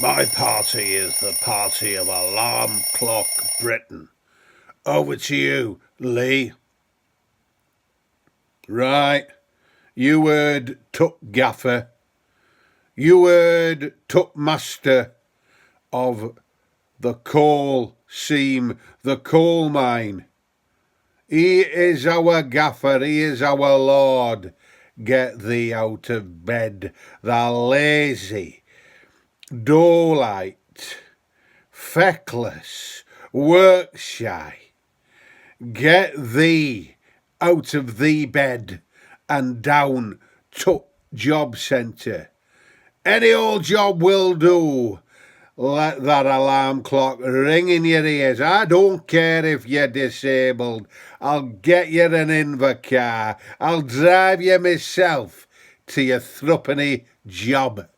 My party is the party of Alarm Clock Britain. Over to you, Lee. Right. You heard Tuck Gaffer. You heard Tuck Master of the coal seam, the coal mine. He is our gaffer, he is our Lord. Get thee out of bed, thou lazy, doughlite, feckless, work shy. Get thee out of thee bed and down to job centre. Any old job will do. Let that alarm clock ring in your ears. I don't care if you're disabled. I'll get you an invacar. I'll drive you myself to your thruppeny job.